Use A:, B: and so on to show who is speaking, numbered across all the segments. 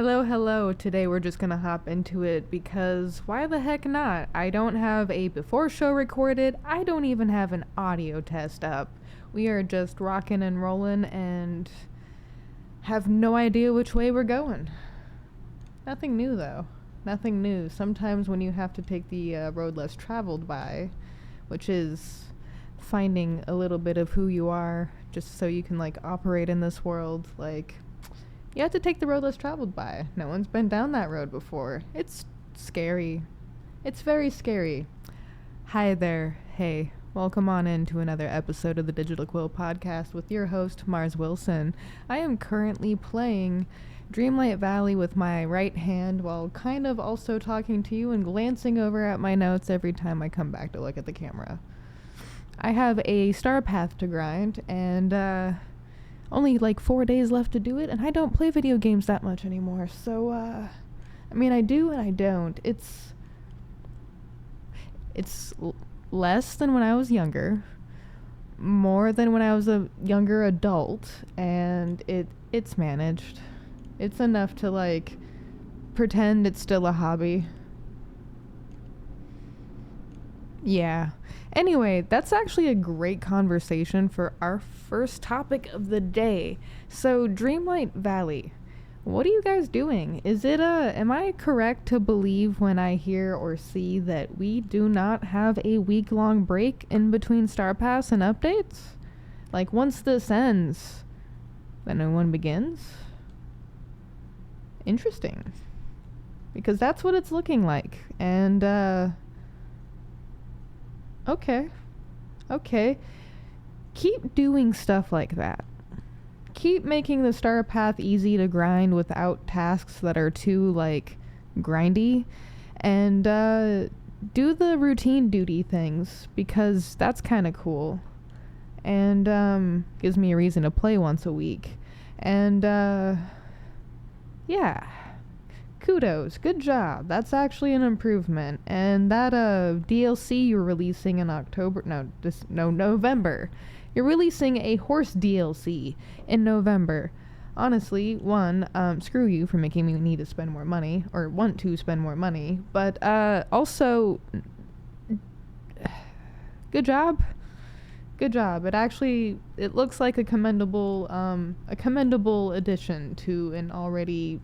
A: Hello, hello. Today we're just gonna hop into it because why the heck not? I don't have a before show recorded. I don't even have an audio test up. We are just rocking and rolling and have no idea which way we're going. Nothing new though. Nothing new. Sometimes when you have to take the road less traveled by, which is finding a little bit of who you are just so you can operate in this world, you have to take the road less traveled by. No one's been down that road before. It's scary. It's very scary. Hi there. Hey, welcome on into another episode of the Digital Quill podcast with your host, Mars Wilson. I am currently playing Dreamlight Valley with my right hand while kind of also talking to you and glancing over at my notes every time I come back to look at the camera. I have a star path to grind and, only 4 days left to do it, and I don't play video games that much anymore, so, I do and I don't. It's less than when I was younger, more than when I was a younger adult, and it's managed. It's enough to, pretend it's still a hobby. Yeah. Anyway, that's actually a great conversation for our first topic of the day. So, Dreamlight Valley. What are you guys doing? Am I correct to believe when I hear or see that we do not have a week-long break in between Star Pass and updates? Once this ends, the new one begins? Interesting. Because that's what it's looking like. And, Okay. Keep doing stuff like that. Keep making the star path easy to grind without tasks that are too, grindy. And, do the routine duty things, because that's kind of cool. And, gives me a reason to play once a week. And, yeah. Kudos, good job. That's actually an improvement. And that DLC you're releasing in November. You're releasing a horse DLC in November. Honestly, screw you for making me need to spend more money or want to spend more money, but also good job. Good job. It looks like a commendable addition to an already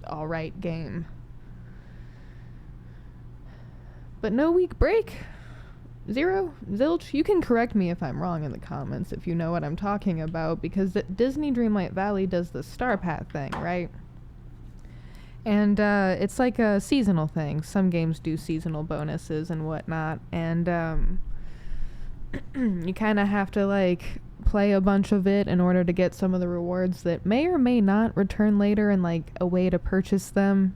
A: alright game. But no week break? Zero? Zilch? You can correct me if I'm wrong in the comments if you know what I'm talking about, because Disney Dreamlight Valley does the Star Path thing, right? And it's like a seasonal thing. Some games do seasonal bonuses and whatnot, and you kind of have to play a bunch of it in order to get some of the rewards that may or may not return later, and a way to purchase them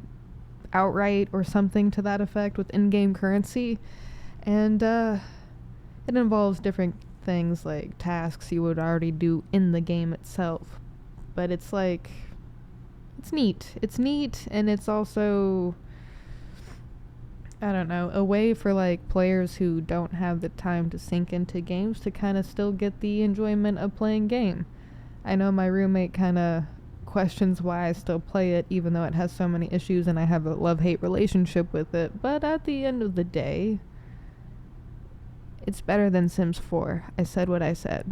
A: outright or something to that effect with in-game currency. And it involves different things like tasks you would already do in the game itself. But it's neat. It's neat, and it's also, I don't know, a way for players who don't have the time to sink into games to kind of still get the enjoyment of playing game. I know my roommate kind of questions why I still play it even though it has so many issues and I have a love-hate relationship with it, but at the end of the day, it's better than Sims 4. I said what I said.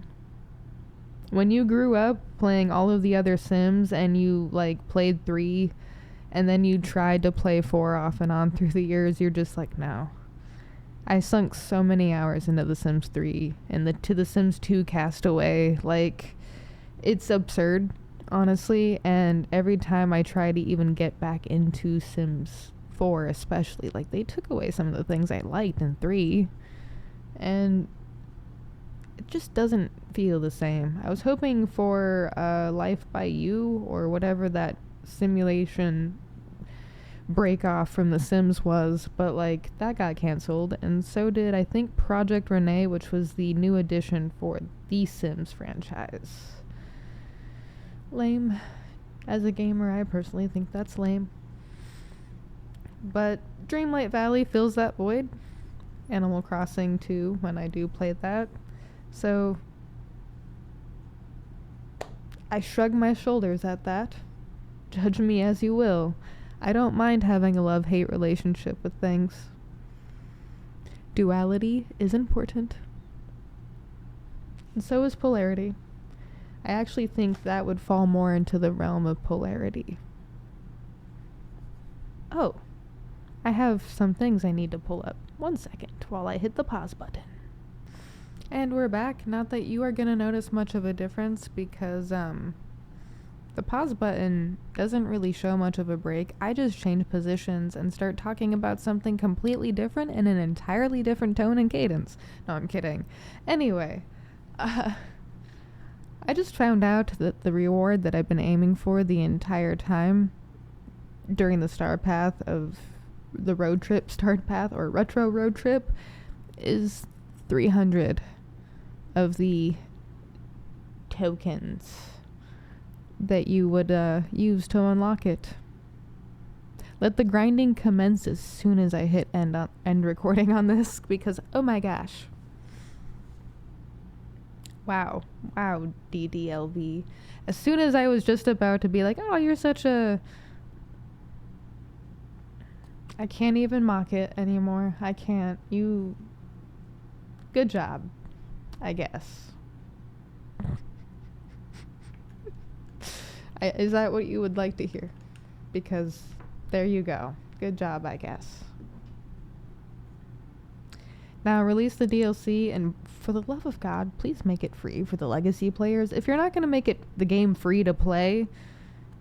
A: When you grew up playing all of the other Sims and you played 3 and then you tried to play 4 off and on through the years, you're just no. I sunk so many hours into The Sims 3 and to The Sims 2 Castaway. It's absurd, honestly, and every time I try to even get back into Sims 4 especially, they took away some of the things I liked in 3, and it just doesn't feel the same. I was hoping for Life by You or whatever that simulation break off from The Sims was, but that got canceled, and so did I think Project Renee, which was the new addition for the Sims franchise. Lame. As a gamer, I personally think that's lame. But Dreamlight Valley fills that void. Animal Crossing 2 when I do play that. So I shrug my shoulders at that. Judge me as you will. I don't mind having a love-hate relationship with things. Duality is important. And so is polarity. I actually think that would fall more into the realm of polarity. Oh, I have some things I need to pull up. 1 second while I hit the pause button. And we're back. Not that you are going to notice much of a difference because the pause button doesn't really show much of a break. I just change positions and start talking about something completely different in an entirely different tone and cadence. No, I'm kidding. Anyway, I just found out that the reward that I've been aiming for the entire time during the star path of the road trip start path or retro road trip is 300 of the tokens that you would use to unlock it. Let the grinding commence as soon as I hit end recording on this because oh my gosh. Wow, DDLV. As soon as I was just about to be like, oh, you're such a... I can't even mock it anymore. I can't. You... Good job, I guess. Is that what you would like to hear? Because there you go. Good job, I guess. Now release the DLC, and for the love of God, please make it free for the legacy players. If you're not going to make it the game free to play,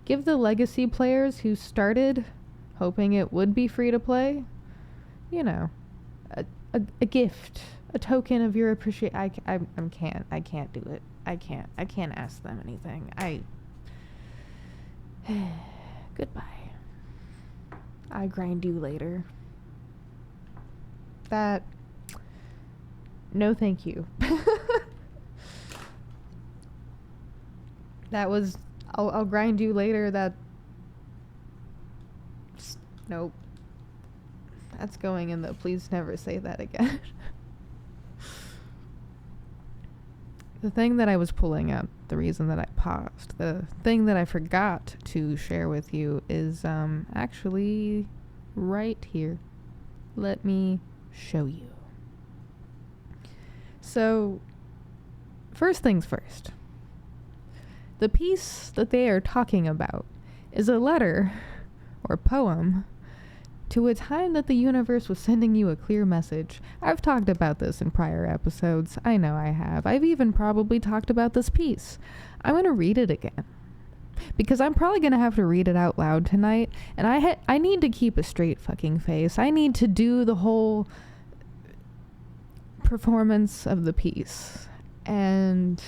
A: give the legacy players who started hoping it would be free to play, you know, a gift, a token of your appreciation. I can't do it. I can't ask them anything. Goodbye. I grind you later. That... No, thank you. That was... I'll grind you later. That... Nope. That's going in the please never say that again. The thing that I was pulling up, the reason that I paused, the thing that I forgot to share with you is actually right here. Let me show you. So, first things first. The piece that they are talking about is a letter or poem to a time that the universe was sending you a clear message. I've talked about this in prior episodes. I know I have. I've even probably talked about this piece. I'm going to read it again because I'm probably going to have to read it out loud tonight, and I need to keep a straight fucking face. I need to do the whole performance of the piece, and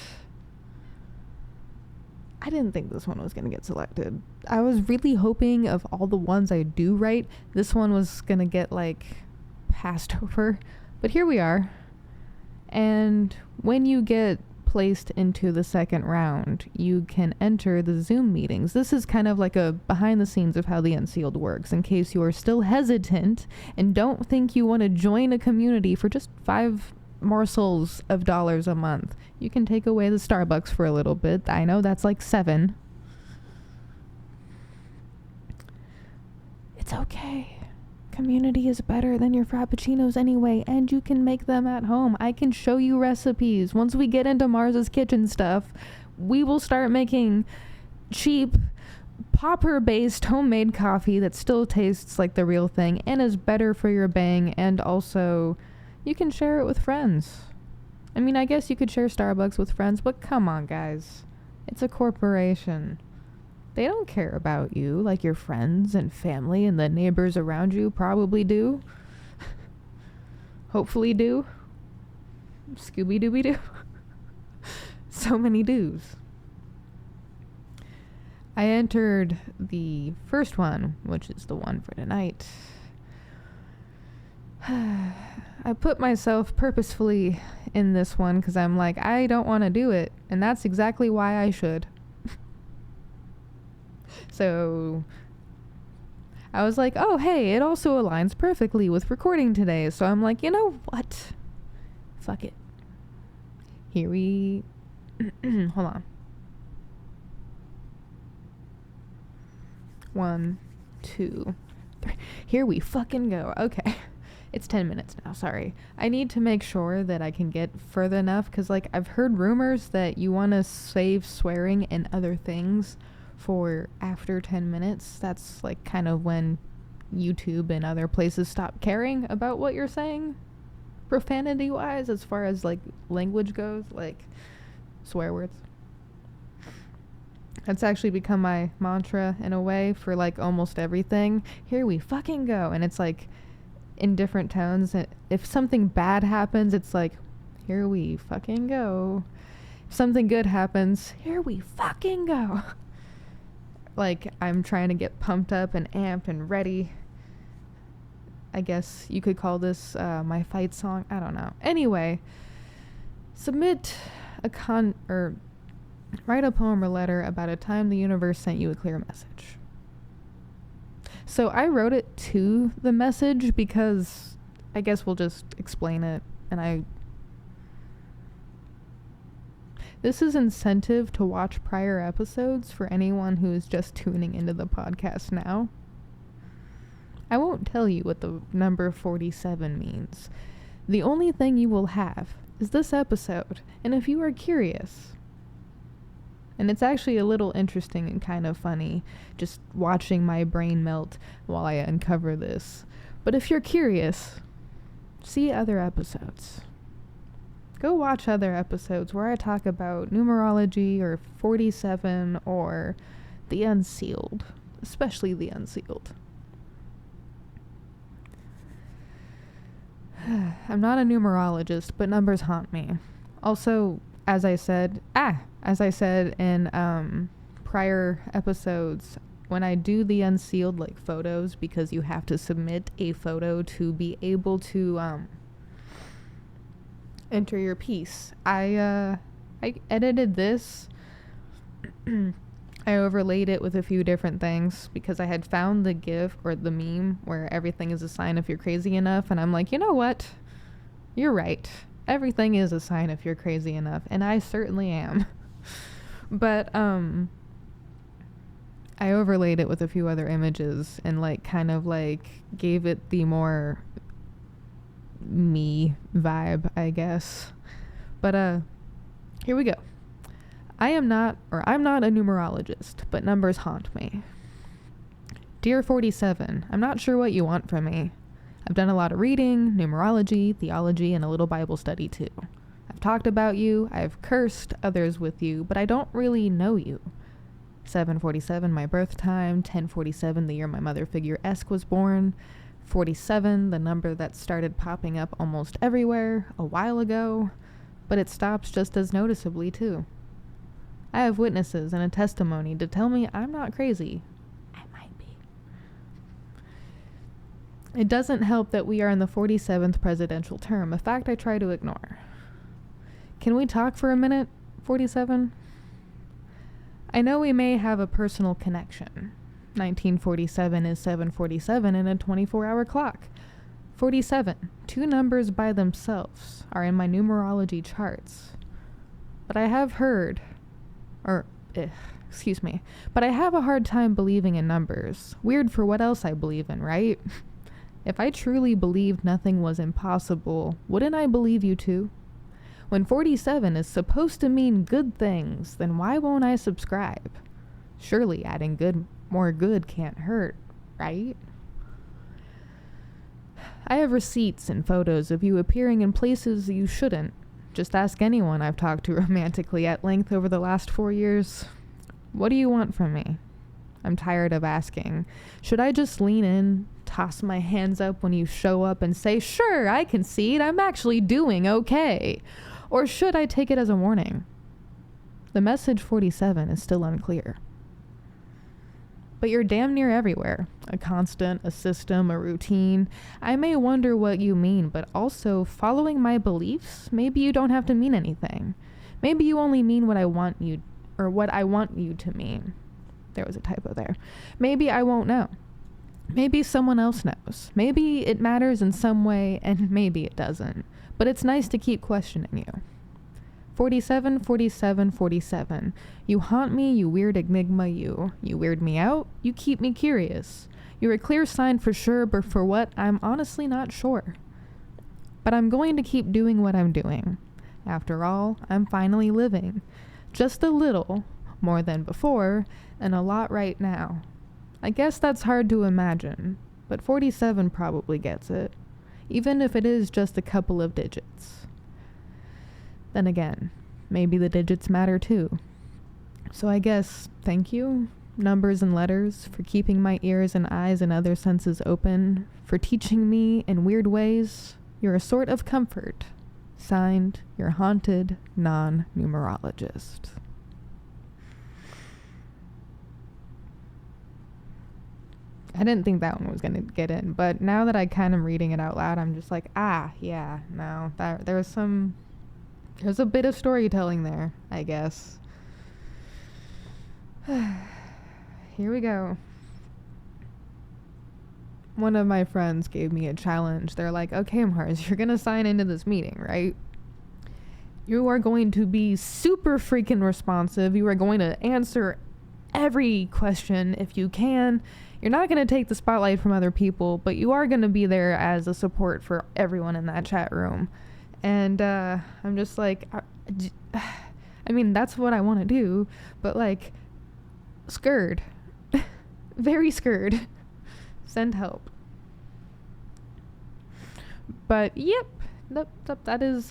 A: I didn't think this one was going to get selected. I was really hoping of all the ones I do write, this one was going to get, like, passed over. But here we are. And when you get placed into the second round, you can enter the Zoom meetings. This is kind of like a behind the scenes of how the Unsealed works, in case you are still hesitant and don't think you want to join a community for just 5 morsels of dollars a month. You can take away the Starbucks for a little bit. I know that's like 7. It's okay. Community is better than your frappuccinos anyway, and you can make them at home. I can show you recipes. Once we get into Mars's Kitchen stuff, we will start making cheap, popper-based homemade coffee that still tastes like the real thing and is better for your bang, and also you can share it with friends. I mean, I guess you could share Starbucks with friends, but come on, guys. It's a corporation. They don't care about you like your friends and family and the neighbors around you probably do. Hopefully do. Scooby-Dooby-Doo. So many do's. I entered the first one, which is the one for tonight. I put myself purposefully in this one because I'm like, I don't want to do it. And that's exactly why I should. So I was like, oh, hey, it also aligns perfectly with recording today. So I'm like, you know what? Fuck it. Here we... Hold on. 1, 2, 3. Here we fucking go. Okay. It's 10 minutes now, sorry. I need to make sure that I can get further enough, because, like, I've heard rumors that you want to save swearing and other things for after 10 minutes. That's, like, kind of when YouTube and other places stop caring about what you're saying, profanity-wise, as far as, like, language goes, like, swear words. That's actually become my mantra, in a way, for, like, almost everything. Here we fucking go. And it's, like, in different tones. If something bad happens, it's like, here we fucking go. If something good happens, here we fucking go. Like, I'm trying to get pumped up and amped and ready. I guess you could call this my fight song. I don't know. Anyway, submit write a poem or letter about a time the universe sent you a clear message. So I wrote it to the message because I guess we'll just explain it. And this is incentive to watch prior episodes for anyone who is just tuning into the podcast now. I won't tell you what the number 47 means. The only thing you will have is this episode. And if you are curious, and it's actually a little interesting and kind of funny just watching my brain melt while I uncover this. But if you're curious, see other episodes. Go watch other episodes where I talk about numerology or 47 or the unsealed, especially the unsealed. I'm not a numerologist, but numbers haunt me. Also, as I said in prior episodes, when I do the unsealed, like, photos, because you have to submit a photo to be able to enter your piece. I edited this. I overlaid it with a few different things because I had found the GIF or the meme where everything is a sign if you're crazy enough, and I'm like, you know what? You're right. Everything is a sign if you're crazy enough, and I certainly am. But I overlaid it with a few other images and, like, kind of, like, gave it the more me vibe, I guess. But here we go. I'm not a numerologist, but numbers haunt me. Dear 47, I'm not sure what you want from me. I've done a lot of reading, numerology, theology, and a little Bible study too. I've talked about you, I've cursed others with you, but I don't really know you. 747, my birth time, 1047, the year my mother figure Esk was born, 47, the number that started popping up almost everywhere a while ago, but it stops just as noticeably too. I have witnesses and a testimony to tell me I'm not crazy. I might be. It doesn't help that we are in the 47th presidential term, a fact I try to ignore. Can we talk for a minute, 47? I know we may have a personal connection. 1947 is 7:47 in a 24-hour clock. 47, two numbers by themselves, are in my numerology charts. But I have but I have a hard time believing in numbers. Weird for what else I believe in, right? If I truly believed nothing was impossible, wouldn't I believe you too? When 47 is supposed to mean good things, then why won't I subscribe? Surely adding more good can't hurt, right? I have receipts and photos of you appearing in places you shouldn't. Just ask anyone I've talked to romantically at length over the last 4 years. What do you want from me? I'm tired of asking. Should I just lean in, toss my hands up when you show up and say, sure, I concede, I'm actually doing okay? Or should I take it as a warning? The message 47 is still unclear. But you're damn near everywhere. A constant, a system, a routine. I may wonder what you mean, but also following my beliefs, maybe you don't have to mean anything. Maybe you only mean what I want you to mean. There was a typo there. Maybe I won't know. Maybe someone else knows. Maybe it matters in some way, and maybe it doesn't. But it's nice to keep questioning you. 47, 47, 47. You haunt me, you weird enigma, you. You weird me out, you keep me curious. You're a clear sign for sure, but for what, I'm honestly not sure. But I'm going to keep doing what I'm doing. After all, I'm finally living. Just a little, more than before, and a lot right now. I guess that's hard to imagine, but 47 probably gets it, even if it is just a couple of digits. Then again, maybe the digits matter too. So I guess thank you, numbers and letters, for keeping my ears and eyes and other senses open, for teaching me in weird ways. You're a sort of comfort. Signed, your haunted non-numerologist. I didn't think that one was going to get in, but now that I kind of reading it out loud, I'm just like, yeah, no, there's a bit of storytelling there, I guess. Here we go. One of my friends gave me a challenge. They're like, okay, Mars, you're going to sign into this meeting, right? You are going to be super freaking responsive. You are going to answer every question if you can. You're not going to take the spotlight from other people, but you are going to be there as a support for everyone in that chat room. And I'm just like, I mean, that's what I want to do, but like, scared. Very scared. Send help. But yep, that is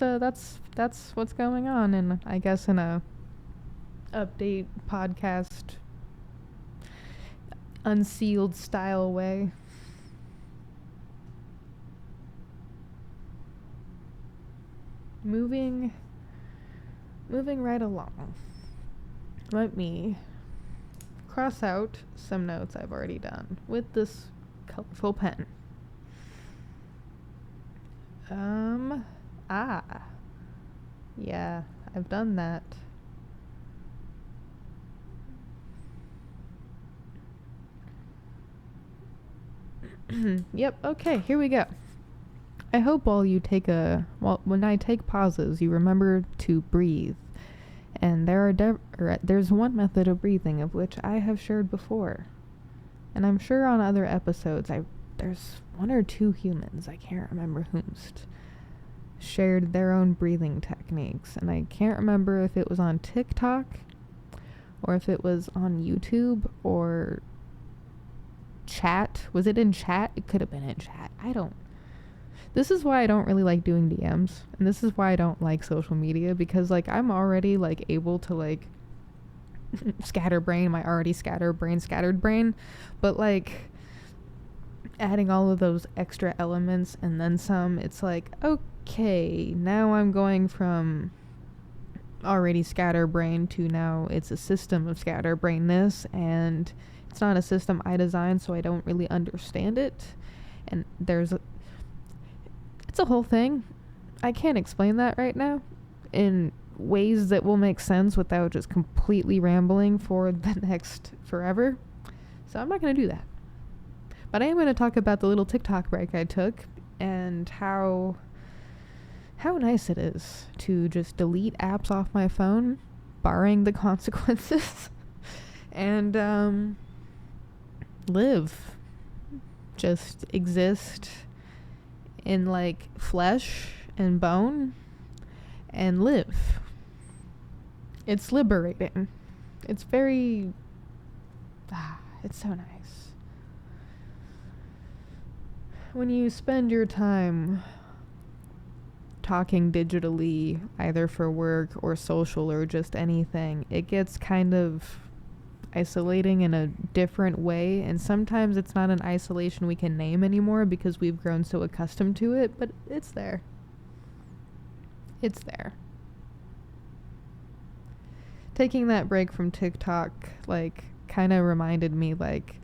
A: that's what's going on, and I guess in a update podcast unsealed style way. Moving right along. Let me cross out some notes I've already done with this colorful pen. Yeah, I've done that. Yep, okay, here we go. I hope when I take pauses, you remember to breathe. And there's one method of breathing of which I have shared before. And I'm sure on other episodes, there's one or two humans, I can't remember whomst, shared their own breathing techniques. And I can't remember if it was on TikTok or if it was on YouTube or chat. Was it in chat? It could have been in chat. This is why I don't really like doing DMs, and this is why I don't like social media, because like I'm already like able to like scatterbrain my already scattered brain, but like adding all of those extra elements and then some, it's like, okay, now I'm going from already scatterbrain to now it's a system of scatterbrainness, and it's not a system I designed, so I don't really understand it. And it's a whole thing. I can't explain that right now in ways that will make sense without just completely rambling for the next forever. So I'm not going to do that. But I am going to talk about the little TikTok break I took and how nice it is to just delete apps off my phone, barring the consequences, and live. Just exist in like flesh and bone and live. It's liberating. It's very it's so nice when you spend your time talking digitally, either for work or social or just anything. It gets kind of isolating in a different way, and sometimes it's not an isolation we can name anymore because we've grown so accustomed to it, but it's there. Taking that break from TikTok like kind of reminded me, like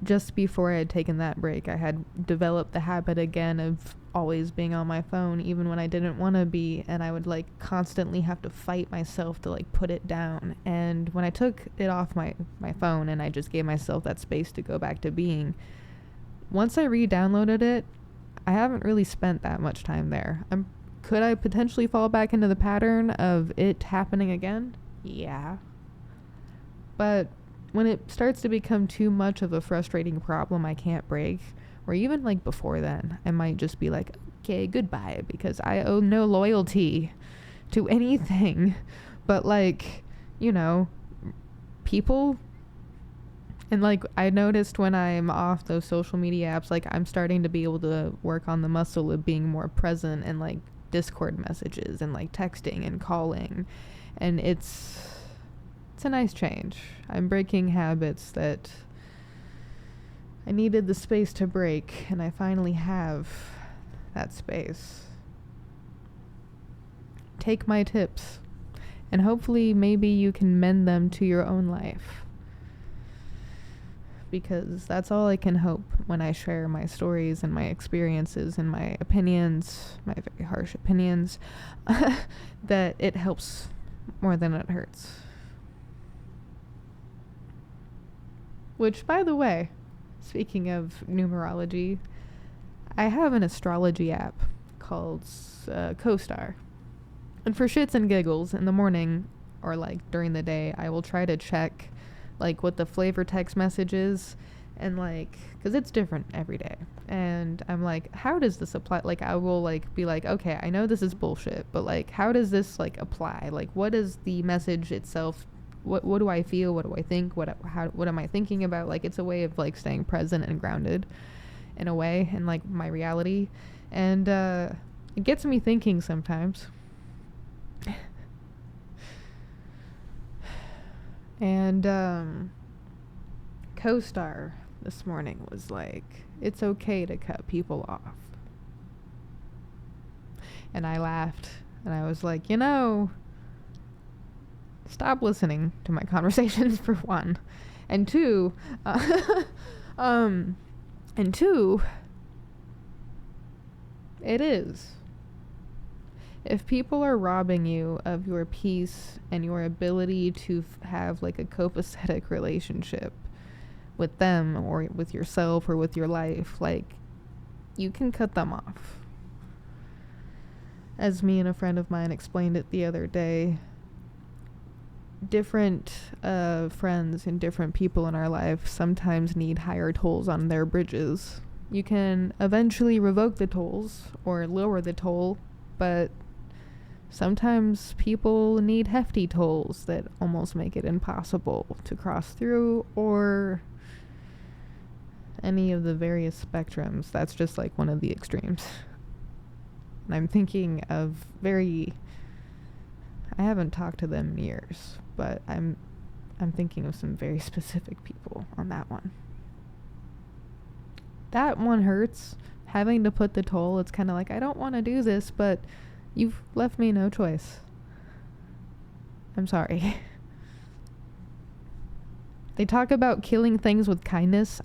A: just before I had taken that break, I had developed the habit again of always being on my phone even when I didn't want to be, and I would like constantly have to fight myself to like put it down. And when I took it off my phone and I just gave myself that space to go back to being, once I re-downloaded it, I haven't really spent that much time there. Could I potentially fall back into the pattern of it happening again? Yeah. But when it starts to become too much of a frustrating problem I can't break, or even like before then, I might just be like, okay, goodbye, because I owe no loyalty to anything but like, you know, people. And like I noticed when I'm off those social media apps, like I'm starting to be able to work on the muscle of being more present and like Discord messages and like texting and calling, and it's a nice change. I'm breaking habits that I needed the space to break, and I finally have that space. Take my tips, and hopefully maybe you can mend them to your own life, because that's all I can hope when I share my stories and my experiences and my opinions, my very harsh opinions, that it helps more than it hurts. Which, by the way, speaking of numerology, I have an astrology app called CoStar. And for shits and giggles, in the morning or like during the day, I will try to check like what the flavor text message is, and like, because it's different every day. And I'm like, how does this apply? Like, I will like be like, okay, I know this is bullshit, but like, how does this like apply? Like, what is the message itself? What do I feel? What do I think? What am I thinking about? Like, it's a way of like staying present and grounded in a way, and like my reality. And it gets me thinking sometimes. And CoStar this morning was like, it's okay to cut people off. And I laughed, and I was like, you know, stop listening to my conversations, for one. And two, it is. If people are robbing you of your peace and your ability to have like a copacetic relationship with them or with yourself or with your life, like, you can cut them off. As me and a friend of mine explained it the other day, different friends and different people in our life sometimes need higher tolls on their bridges. You can eventually revoke the tolls or lower the toll, but sometimes people need hefty tolls that almost make it impossible to cross through, or any of the various spectrums. That's just like one of the extremes. And I'm thinking of I haven't talked to them in years, but I'm thinking of some very specific people on that one. That one hurts, having to put the toll. It's kind of like, I don't want to do this, but you've left me no choice. I'm sorry. They talk about killing things with kindness.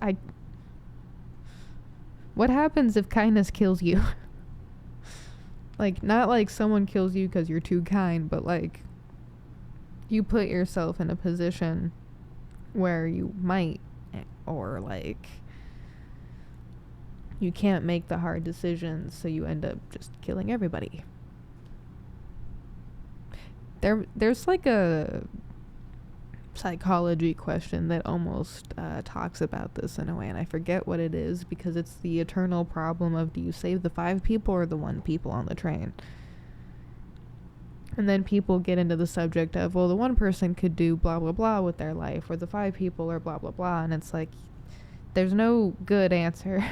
A: What happens if kindness kills you? Like, not like someone kills you because you're too kind, but like, you put yourself in a position where you might, or like, you can't make the hard decisions, so you end up just killing everybody. There's like a psychology question that almost talks about this in a way, and I forget what it is, because it's the eternal problem of, do you save the 5 people or the 1 people on the train? And then people get into the subject of, well, the 1 person could do blah blah blah with their life, or the 5 people are blah blah blah, and it's like, there's no good answer.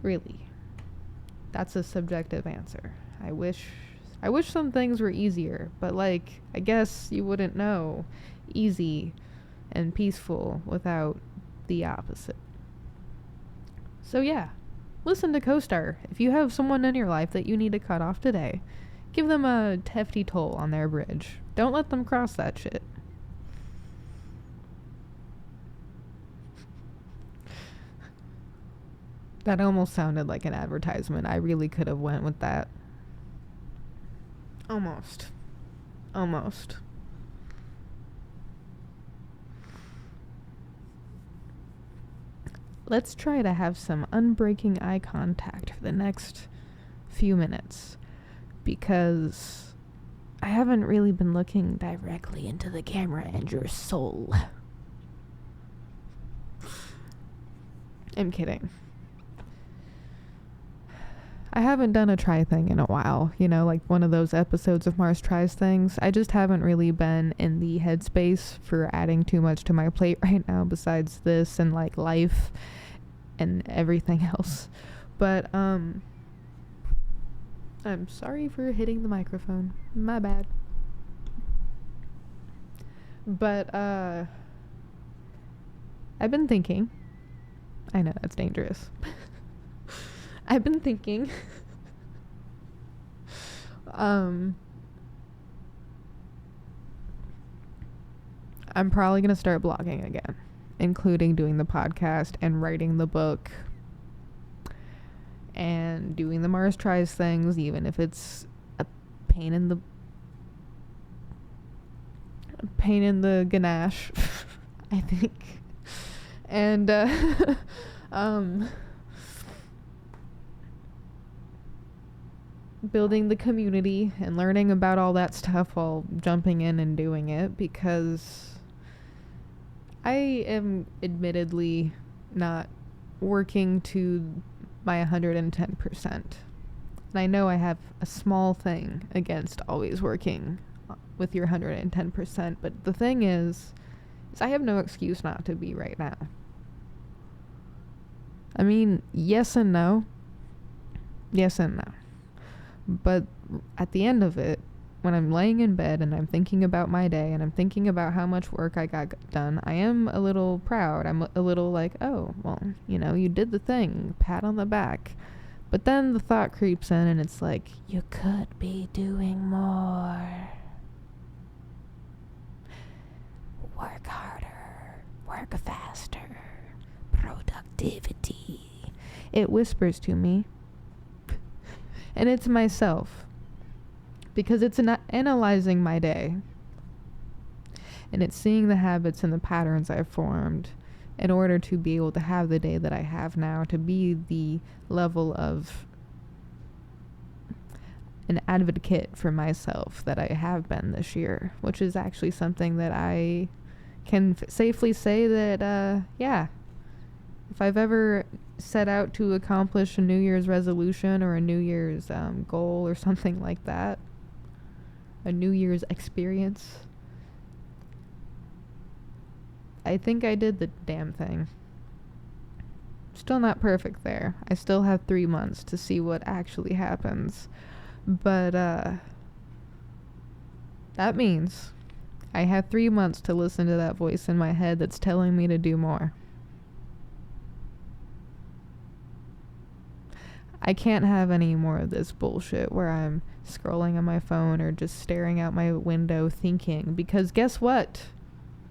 A: Really, that's a subjective answer. I wish some things were easier, but like, I guess you wouldn't know easy and peaceful without the opposite. So yeah, listen to CoStar. If you have someone in your life that you need to cut off today, give them a hefty toll on their bridge. Don't let them cross that shit. That almost sounded like an advertisement. I really could have went with that. Almost. Let's try to have some unbreaking eye contact for the next few minutes, because I haven't really been looking directly into the camera and your soul. I'm kidding. I haven't done a try thing in a while, like one of those episodes of Mars Tries things. I just haven't really been in the headspace for adding too much to my plate right now besides this and like life and everything else. But I'm sorry for hitting the microphone. My bad. But I've been thinking. I know that's dangerous. I've been thinking I'm probably going to start blogging again, including doing the podcast and writing the book and doing the Mars Tries things, even if it's a pain in the ganache, I think. And building the community and learning about all that stuff while jumping in and doing it, because I am admittedly not working to my 110%. And I know I have a small thing against always working with your 110%, but the thing is I have no excuse not to be right now. I mean, yes and no. Yes and no. But at the end of it, when I'm laying in bed and I'm thinking about my day and I'm thinking about how much work I got done, I am a little proud. I'm a little like, oh, well, you did the thing, pat on the back. But then the thought creeps in and it's like, you could be doing more. Work harder, work faster, productivity. It whispers to me. And it's myself, because it's analyzing my day, and it's seeing the habits and the patterns I've formed in order to be able to have the day that I have now, to be the level of an advocate for myself that I have been this year, which is actually something that I can safely say that, if I've ever set out to accomplish a New Year's resolution or a New Year's goal or something like that, a New Year's experience, I think I did the damn thing. Still not perfect there. I still have 3 months to see what actually happens. But that means I have 3 months to listen to that voice in my head that's telling me to do more. I can't have any more of this bullshit where I'm scrolling on my phone or just staring out my window thinking, because guess what?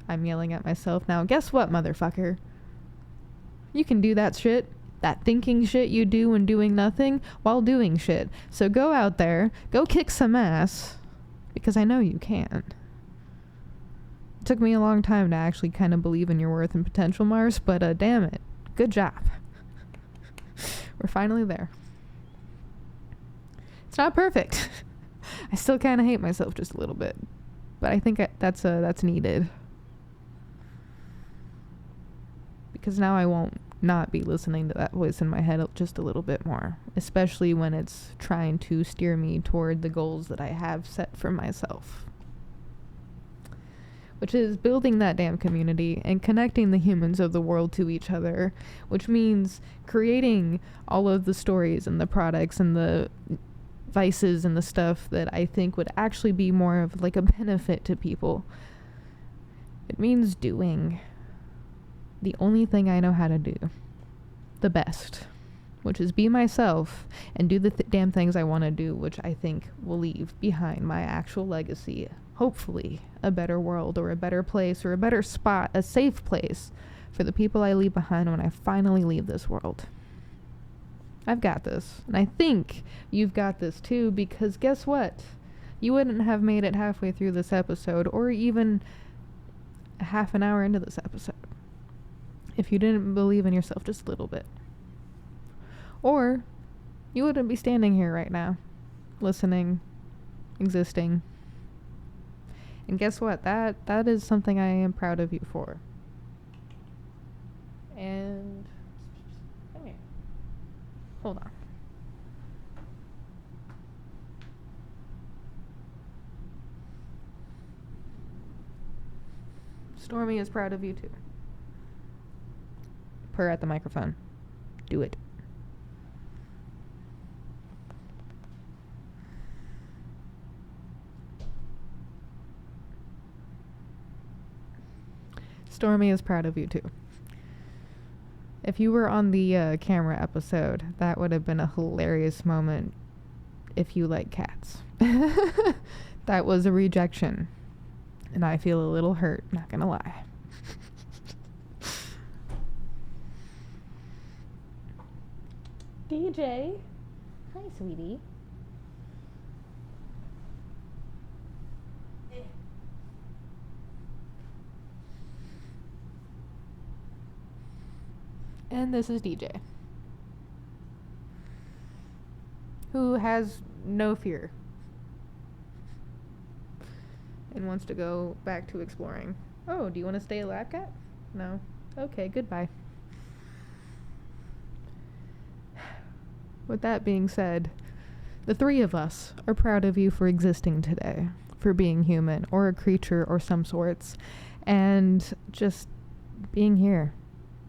A: I'm yelling at myself now. Guess what, motherfucker? You can do that shit, that thinking shit you do when doing nothing, while doing shit. So go out there, go kick some ass, because I know you can. It took me a long time to actually kind of believe in your worth and potential, Mars, but damn it, good job. We're finally there. It's not perfect. I still kind of hate myself just a little bit, but I think that's needed, because now I won't not be listening to that voice in my head just a little bit more, especially when it's trying to steer me toward the goals that I have set for myself, which is building that damn community and connecting the humans of the world to each other, which means creating all of the stories and the products and the vices and the stuff that I think would actually be more of like a benefit to people. It means doing the only thing I know how to do the best, which is be myself and do the damn things I want to do, which I think will leave behind my actual legacy. Hopefully a better world, or a better place, or a better spot, a safe place for the people I leave behind when I finally leave this world. I've got this. And I think you've got this too, because guess what? You wouldn't have made it halfway through this episode, or even a half an hour into this episode, if you didn't believe in yourself just a little bit. Or you wouldn't be standing here right now, listening, existing. And guess what? That is something I am proud of you for. And come here. Hold on. Stormy is proud of you too. Purr at the microphone. Do it. Stormy is proud of you too. If you were on the camera episode, that would have been a hilarious moment if you like cats. That was a rejection. And I feel a little hurt, not gonna lie. DJ. Hi, sweetie. And this is DJ, who has no fear and wants to go back to exploring. Oh, do you want to stay a lab cat? No? Okay, goodbye. With that being said, the three of us are proud of you for existing today, for being human or a creature or some sorts, and just being here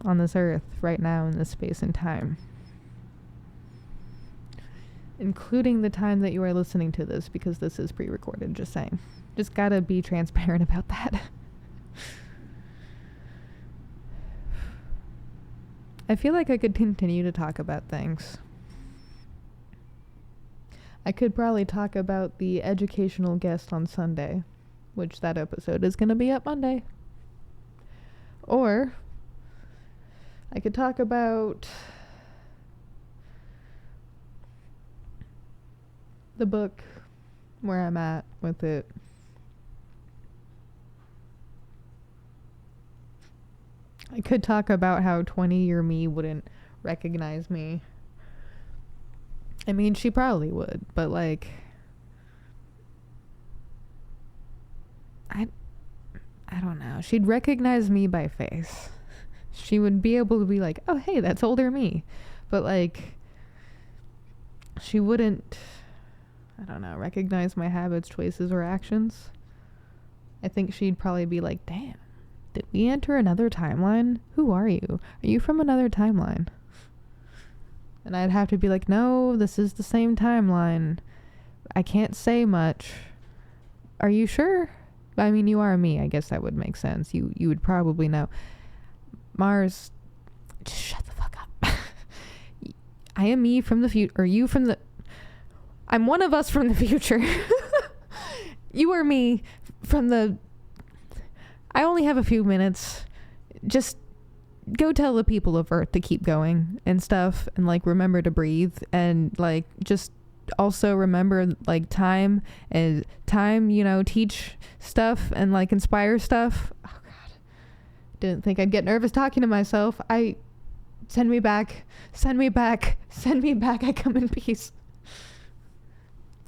A: on this earth right now in this space and time. Including the time that you are listening to this, because this is pre-recorded, just saying. Just gotta be transparent about that. I feel like I could continue to talk about things. I could probably talk about the educational guest on Sunday, which that episode is gonna be up Monday. Or I could talk about the book, where I'm at with it. I could talk about how 20-year me wouldn't recognize me. I mean, she probably would, but like, I don't know. She'd recognize me by face. She would be able to be like, oh, hey, that's older me. But like, she wouldn't, I don't know, recognize my habits, choices, or actions. I think she'd probably be like, damn, did we enter another timeline? Who are you? Are you from another timeline? And I'd have to be like, no, this is the same timeline. I can't say much. Are you sure? I mean, you are me. I guess that would make sense. You would probably know. Mars, just shut the fuck up. I am me from the future, or you from the... I'm one of us from the future. You are me from the... I only have a few minutes. Just go tell the people of Earth to keep going and stuff, and like remember to breathe, and like just also remember like time, you know, teach stuff and like inspire stuff. Oh god, didn't think I'd get nervous talking to myself. Send me back, I come in peace.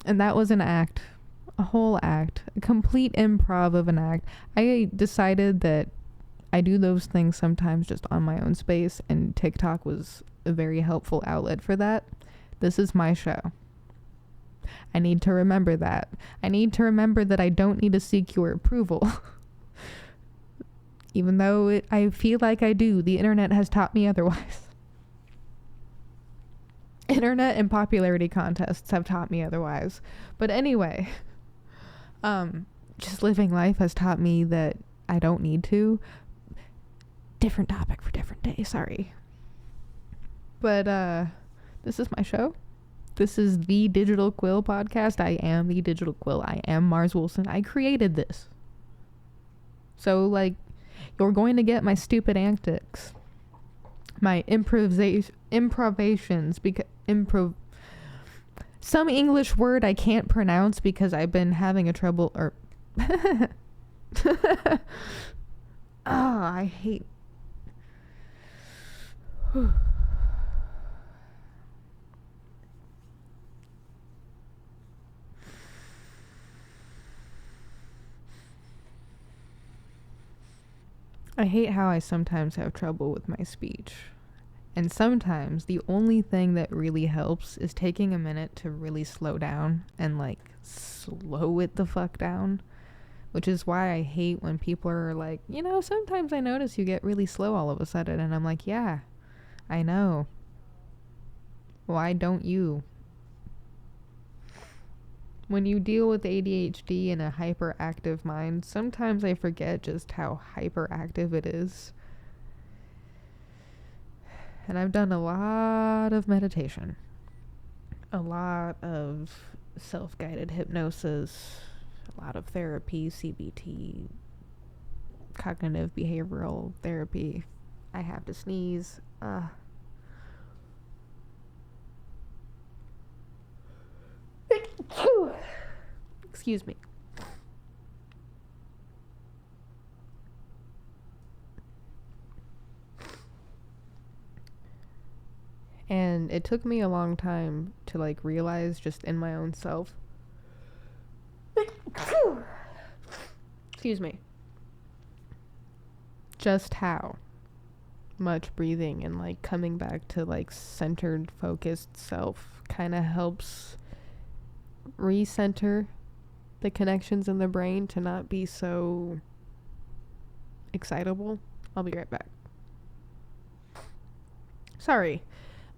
A: And that was an act, a whole act, a complete improv of an act. I decided that I do those things sometimes just on my own space, and TikTok was a very helpful outlet for that. This is my show. I need to remember that. I need to remember that I don't need to seek your approval. Even though I feel like I do, the internet has taught me otherwise. Internet and popularity contests have taught me otherwise. But anyway, just living life has taught me that I don't need to. Different topic for different day, sorry. But this is my show. This is the Digital Quill podcast. I am the Digital Quill. I am Mars Wilson. I created this. So like, you're going to get my stupid antics, my improvisations, because some English word I can't pronounce because I've been having a trouble, or I hate I hate how I sometimes have trouble with my speech. And sometimes the only thing that really helps is taking a minute to really slow down and like slow it the fuck down. Which is why I hate when people are like, sometimes I notice you get really slow all of a sudden. And I'm like, yeah, I know. Why don't you? When you deal with ADHD and a hyperactive mind, sometimes I forget just how hyperactive it is. And I've done a lot of meditation, a lot of self-guided hypnosis, a lot of therapy, CBT, cognitive behavioral therapy. I have to sneeze. Excuse me. And it took me a long time to like realize just in my own self. Excuse me. Just how much breathing and like coming back to like centered, focused self kind of helps recenter the connections in the brain to not be so excitable. I'll be right back. Sorry,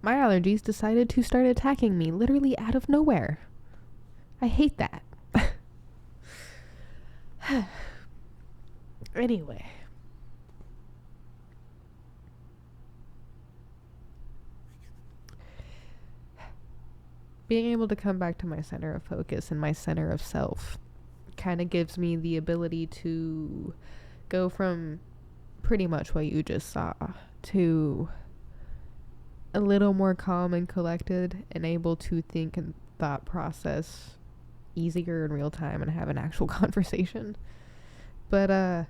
A: my allergies decided to start attacking me literally out of nowhere. I hate that. Anyway. Being able to come back to my center of focus and my center of self kind of gives me the ability to go from pretty much what you just saw to a little more calm and collected and able to think and thought process easier in real time and have an actual conversation. But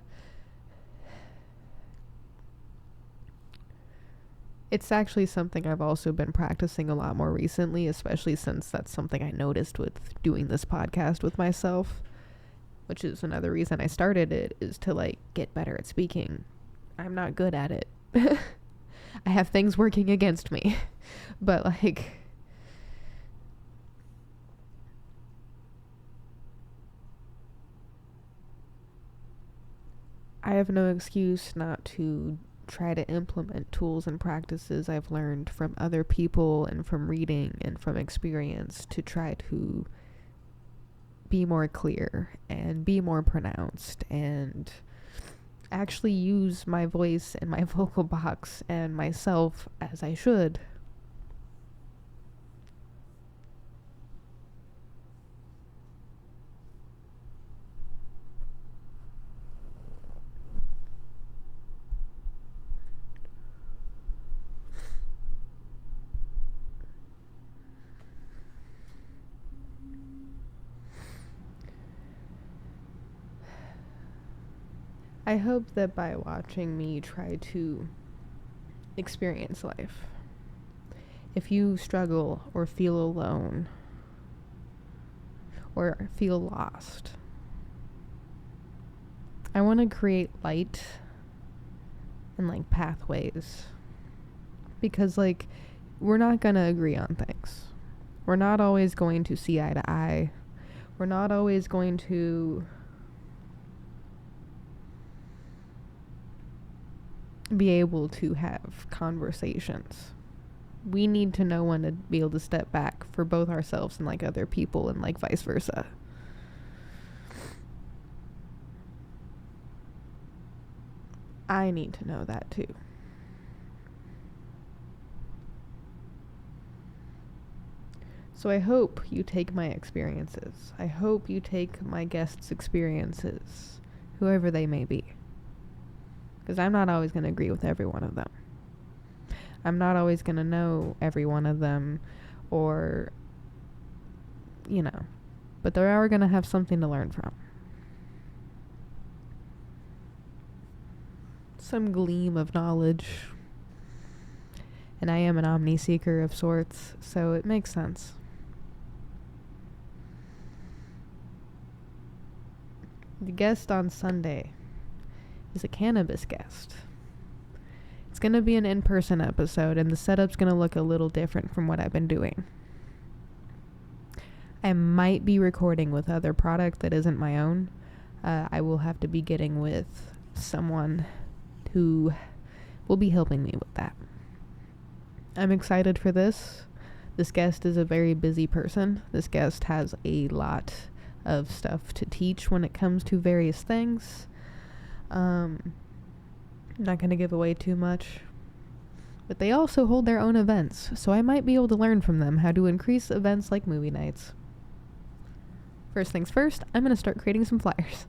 A: it's actually something I've also been practicing a lot more recently, especially since that's something I noticed with doing this podcast with myself, which is another reason I started it, is to like get better at speaking. I'm not good at it. I have things working against me. But like I have no excuse not to try to implement tools and practices I've learned from other people and from reading and from experience to try to be more clear and be more pronounced and actually use my voice and my vocal box and myself as I should. I hope that by watching me try to experience life, if you struggle or feel alone or feel lost, I want to create light and like pathways, because like we're not going to agree on things. We're not always going to see eye to eye. We're not always going to be able to have conversations. We need to know when to be able to step back for both ourselves and like other people, and like vice versa. I need to know that too. So I hope you take my experiences. I hope you take my guests' experiences, whoever they may be. Because I'm not always going to agree with every one of them. I'm not always going to know every one of them, or, but they are going to have something to learn from. Some gleam of knowledge. And I am an omni-seeker of sorts, so it makes sense. The guest on Sunday is a cannabis guest. It's going to be an in-person episode, and the setup's going to look a little different from what I've been doing. I might be recording with other product that isn't my own. I will have to be getting with someone who will be helping me with that. I'm excited for this. This guest is a very busy person. This guest has a lot of stuff to teach when it comes to various things. I'm not going to give away too much. But they also hold their own events, so I might be able to learn from them how to increase events like movie nights. First things first, I'm going to start creating some flyers.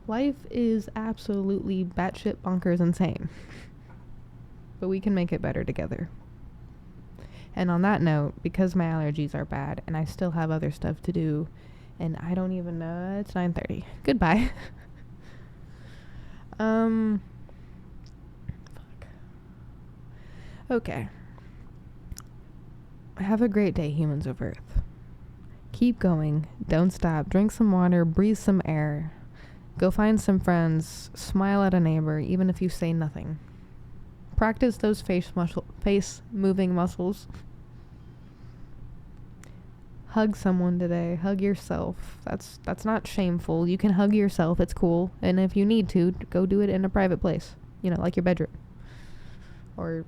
A: Life is absolutely batshit bonkers insane. But we can make it better together. And on that note, because my allergies are bad and I still have other stuff to do, and I don't even know, it's 9:30. Goodbye. Fuck. Okay. Have a great day, humans of Earth. Keep going. Don't stop. Drink some water. Breathe some air. Go find some friends. Smile at a neighbor, even if you say nothing. Practice those face moving muscles. Hug someone today. Hug yourself. That's not shameful. You can hug yourself. It's cool. And if you need to, go do it in a private place. You know, like your bedroom. Or,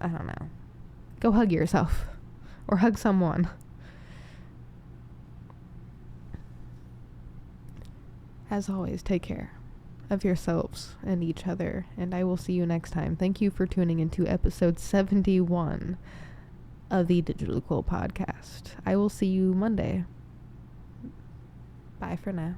A: I don't know. Go hug yourself. Or hug someone. As always, take care of yourselves and each other, and I will see you next time. Thank you for tuning into episode 71 of the Digital Quill podcast. I will see you Monday. Bye for now.